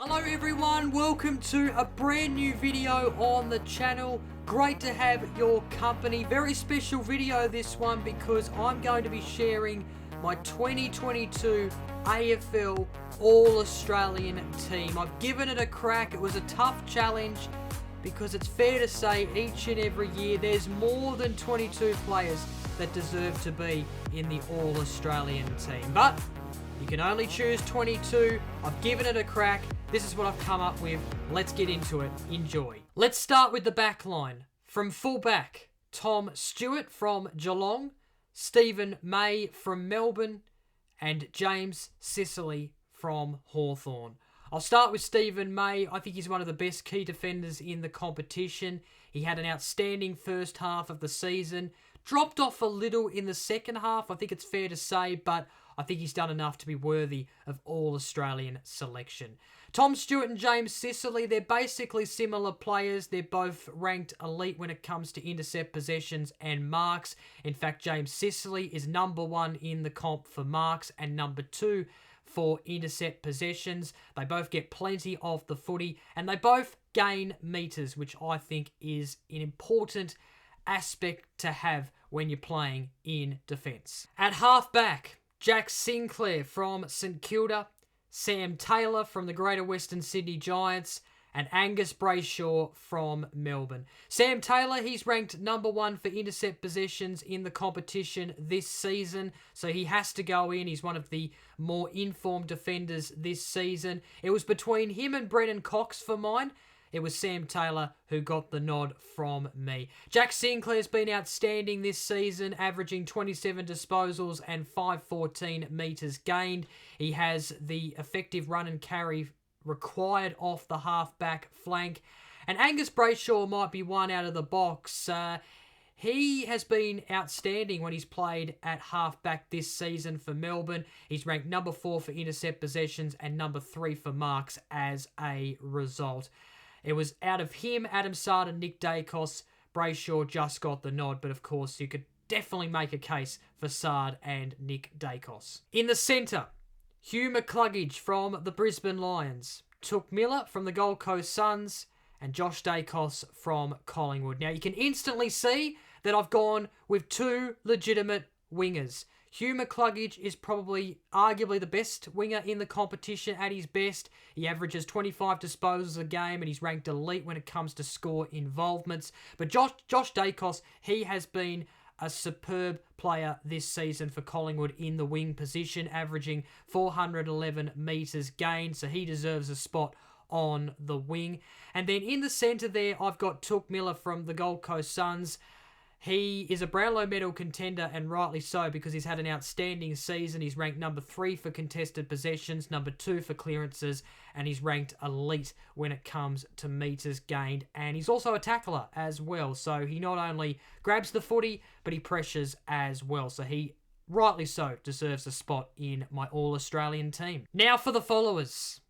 Hello everyone, welcome to a brand new video on the channel. Great to have your company. Very special video this one because I'm going to be sharing my 2022 AFL All-Australian team. I've given it a crack. It was a tough challenge because it's fair to say each and every year there's more than 22 players that deserve to be in the All-Australian team. But you can only choose 22. I've given it a crack. This is what I've come up with. Let's get into it. Enjoy. Let's start with the back line. From fullback, Tom Stewart from Geelong, Stephen May from Melbourne, and James Sicily from Hawthorn. I'll start with Stephen May. I think he's one of the best key defenders in the competition. He had an outstanding first half of the season. Dropped off a little in the second half, I think it's fair to say, but I think he's done enough to be worthy of All-Australian selection. Tom Stewart and James Sicily, they're basically similar players. They're both ranked elite when it comes to intercept possessions and marks. In fact, James Sicily is number 1 in the comp for marks and number 2 for intercept possessions. They both get plenty of the footy and they both gain metres, which I think is an important aspect to have when you're playing in defence. At half-back, Jack Sinclair from St Kilda, Sam Taylor from the Greater Western Sydney Giants, and Angus Brayshaw from Melbourne. Sam Taylor, he's ranked number 1 for intercept possessions in the competition this season, so he has to go in. He's one of the more informed defenders this season. It was between him and Brennan Cox for mine. It was Sam Taylor who got the nod from me. Jack Sinclair's been outstanding this season, averaging 27 disposals and 514 metres gained. He has the effective run and carry required off the half-back flank. And Angus Brayshaw might be one out of the box. He has been outstanding when he's played at half-back this season for Melbourne. He's ranked number 4 for intercept possessions and number 3 for marks as a result. It was out of him, Adam Sard and Nick Dacos. Brayshaw just got the nod, but of course you could definitely make a case for Sard and Nick Dacos. In the centre, Hugh McCluggage from the Brisbane Lions, Touk Miller from the Gold Coast Suns, and Josh Dacos from Collingwood. Now you can instantly see that I've gone with 2 legitimate wingers. Hugh McCluggage is probably arguably the best winger in the competition at his best. He averages 25 disposals a game and he's ranked elite when it comes to score involvements. But Josh Dacos, he has been a superb player this season for Collingwood in the wing position, averaging 411 metres gained, so he deserves a spot on the wing. And then in the centre there, I've got Touk Miller from the Gold Coast Suns. He is a Brownlow medal contender, and rightly so, because he's had an outstanding season. He's ranked number 3 for contested possessions, number 2 for clearances, and he's ranked elite when it comes to metres gained. And he's also a tackler as well, so he not only grabs the footy, but he pressures as well. So he, rightly so, deserves a spot in my All-Australian team. Now for the followers.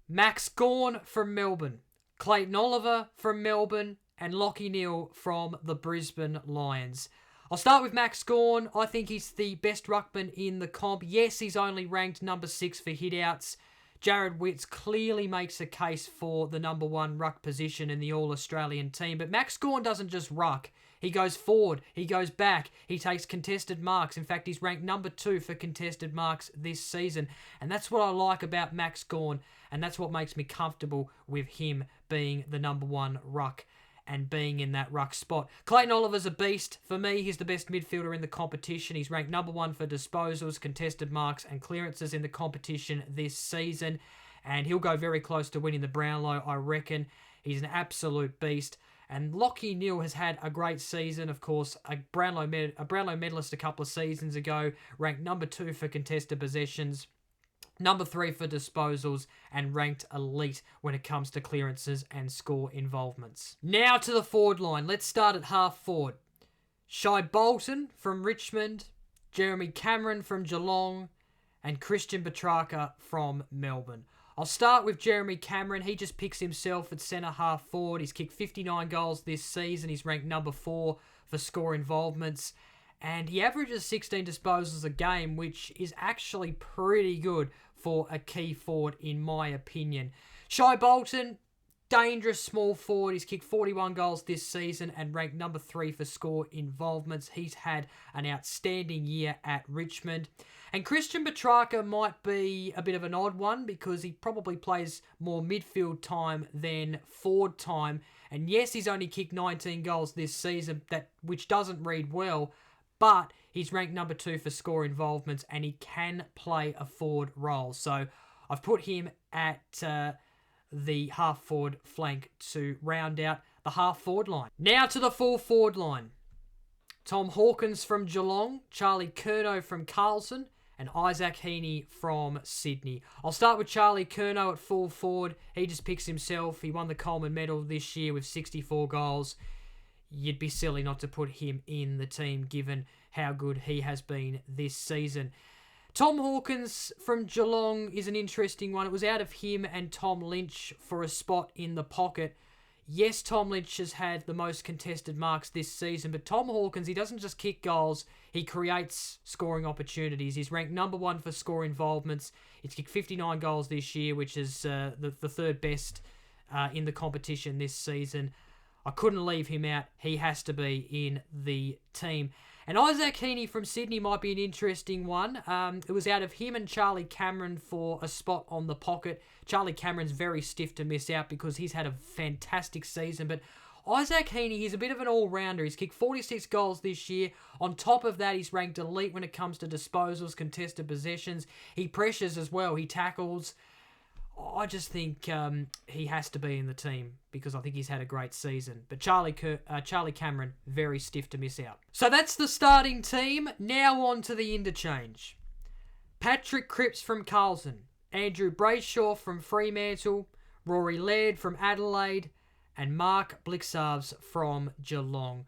Max Gawn from Melbourne, Clayton Oliver from Melbourne, and Lachie Neale from the Brisbane Lions. I'll start with Max Gawn. I think he's the best ruckman in the comp. Yes, he's only ranked number 6 for hitouts. Jared Witts clearly makes a case for the number 1 ruck position in the All-Australian team. But Max Gawn doesn't just ruck. He goes forward. He goes back. He takes contested marks. In fact, he's ranked number 2 for contested marks this season. And that's what I like about Max Gawn. And that's what makes me comfortable with him being the number 1 ruck and being in that ruck spot. Clayton Oliver's a beast. For me, he's the best midfielder in the competition. He's ranked number 1 for disposals, contested marks, and clearances in the competition this season. And he'll go very close to winning the Brownlow, I reckon. He's an absolute beast. And Lachie Neale has had a great season, of course, a Brownlow medalist a couple of seasons ago, ranked number 2 for contested possessions, number 3 for disposals, and ranked elite when it comes to clearances and score involvements. Now to the forward line. Let's start at half forward. Shai Bolton from Richmond, Jeremy Cameron from Geelong, and Christian Petrarca from Melbourne. I'll start with Jeremy Cameron. He just picks himself at centre half forward. He's kicked 59 goals this season. He's ranked number 4 for score involvements. And he averages 16 disposals a game, which is actually pretty good for a key forward, in my opinion. Shai Bolton, dangerous small forward. He's kicked 41 goals this season and ranked number 3 for score involvements. He's had an outstanding year at Richmond. And Christian Petrarca might be a bit of an odd one because he probably plays more midfield time than forward time. And yes, he's only kicked 19 goals this season, which doesn't read well, but he's ranked number 2 for score involvements and he can play a forward role. So I've put him at the half-forward flank to round out the half-forward line. Now to the full-forward line. Tom Hawkins from Geelong, Charlie Curnow from Carlton, and Isaac Heaney from Sydney. I'll start with Charlie Curnow at full forward. He just picks himself. He won the Coleman Medal this year with 64 goals. You'd be silly not to put him in the team given how good he has been this season. Tom Hawkins from Geelong is an interesting one. It was out of him and Tom Lynch for a spot in the pocket. Yes, Tom Lynch has had the most contested marks this season, but Tom Hawkins, he doesn't just kick goals, he creates scoring opportunities. He's ranked number 1 for score involvements. He's kicked 59 goals this year, which is the third best in the competition this season. I couldn't leave him out. He has to be in the team. And Isaac Heaney from Sydney might be an interesting one. It was out of him and Charlie Cameron for a spot on the pocket. Charlie Cameron's very stiff to miss out because he's had a fantastic season. But Isaac Heaney, he's a bit of an all-rounder. He's kicked 46 goals this year. On top of that, he's ranked elite when it comes to disposals, contested possessions. He pressures as well. He tackles. I just think he has to be in the team because I think he's had a great season. But Charlie Cameron, very stiff to miss out. So that's the starting team. Now on to the interchange. Patrick Cripps from Carlton, Andrew Brayshaw from Fremantle, Rory Laird from Adelaide, and Mark Blicavs from Geelong.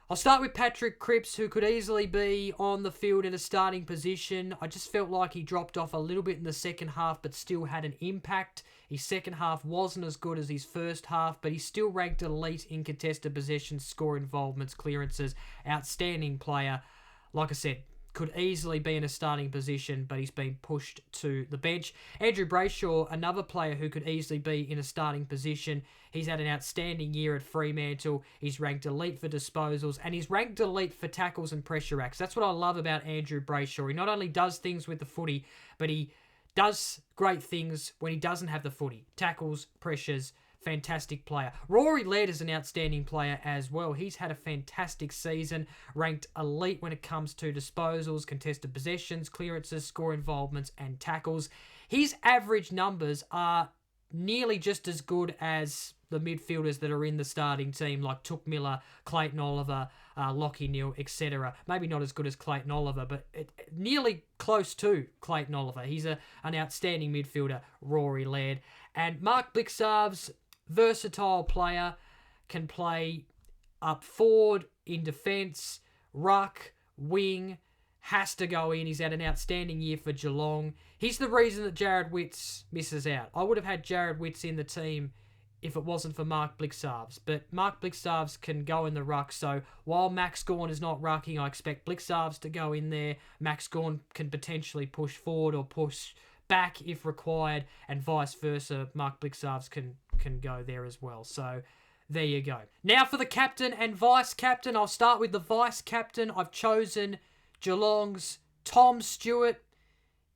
I'll start with Patrick Cripps, who could easily be on the field in a starting position. I just felt like he dropped off a little bit in the second half, but still had an impact. His second half wasn't as good as his first half, but he still ranked elite in contested possessions, score involvements, clearances. Outstanding player. Like I said, could easily be in a starting position, but he's been pushed to the bench. Andrew Brayshaw, another player who could easily be in a starting position. He's had an outstanding year at Fremantle. He's ranked elite for disposals, and he's ranked elite for tackles and pressure acts. That's what I love about Andrew Brayshaw. He not only does things with the footy, but he does great things when he doesn't have the footy. Tackles, pressures, fantastic player. Rory Laird is an outstanding player as well. He's had a fantastic season, ranked elite when it comes to disposals, contested possessions, clearances, score involvements, and tackles. His average numbers are nearly just as good as the midfielders that are in the starting team, like Took Miller, Clayton Oliver, Lachie Neale, etc. Maybe not as good as Clayton Oliver, but nearly close to Clayton Oliver. He's an outstanding midfielder, Rory Laird. And Mark Blicavs, versatile player, can play up forward, in defence, ruck, wing, has to go in. He's had an outstanding year for Geelong. He's the reason that Jared Witts misses out. I would have had Jared Witts in the team if it wasn't for Mark Blicavs, but Mark Blicavs can go in the ruck, so while Max Gawn is not rucking, I expect Blicavs to go in there. Max Gawn can potentially push forward or push back if required, and vice versa. Mark Blicavs can go there as well. So there you go. Now for the captain and vice captain. I'll start with the vice captain. I've chosen Geelong's Tom Stewart.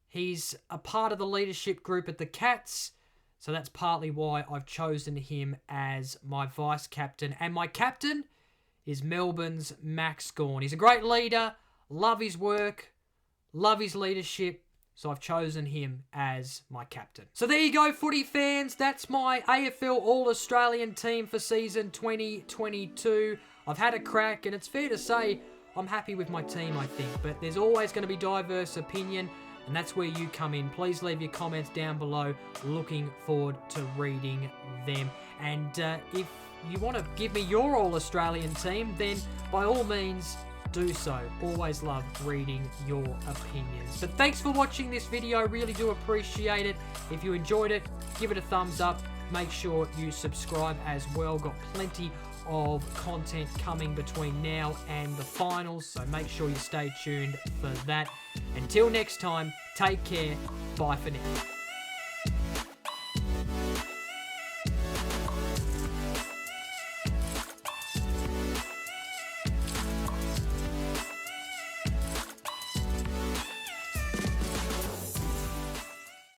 He's a part of the leadership group at the Cats, so that's partly why I've chosen him as my vice captain. And my captain is Melbourne's Max Gawn. He's a great leader, love his work, love his leadership, so I've chosen him as my captain. So there you go, footy fans. That's my AFL All-Australian team for season 2022. I've had a crack, and it's fair to say I'm happy with my team, I think. But there's always going to be diverse opinion, and that's where you come in. Please leave your comments down below. Looking forward to reading them. And if you want to give me your All-Australian team, then by all means, do so. Always love reading your opinions. But thanks for watching this video. Really do appreciate it. If you enjoyed it, give it a thumbs up. Make sure you subscribe as well. Got plenty of content coming between now and the finals, so make sure you stay tuned for that. Until next time, take care. Bye for now.